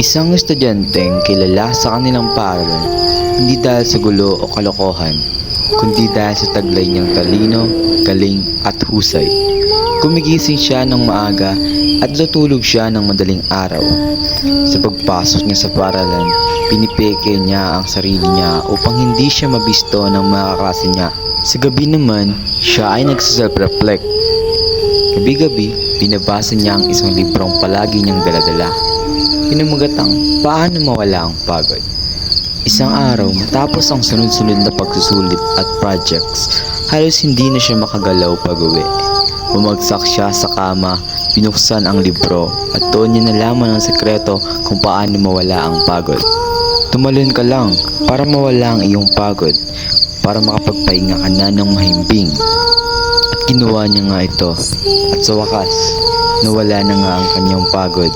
Isang estudyanteng kilala sa kanilang paaralan, hindi dahil sa gulo o kalokohan, kundi dahil sa taglay niyang talino, galing at husay. Gumigising siya ng maaga at natutulog siya ng madaling araw. Sa pagpasok niya sa paaralan, pinipeke niya ang sarili niya upang hindi siya mabisto ng mga kaklase niya. Sa gabi naman, siya ay nagsiself-reflect. Gabi-gabi, binabasa niya ang isang librong palagi niyang daladala. Pinamagatang Paano Mawala ang Pagod. Isang araw, matapos ang sunod-sunod na pagsusulit at projects, halos hindi na siya makagalaw pag-uwi. Bumagsak siya sa kama, binuksan ang libro, at doon niya nalaman ang sekreto kung paano mawala ang pagod. Tumalon ka lang para mawala ang iyong pagod, para makapagpahinga ka na ng mahimbing. At ginawa niya nga ito, at sa wakas, nawala na nga ang kanyang pagod.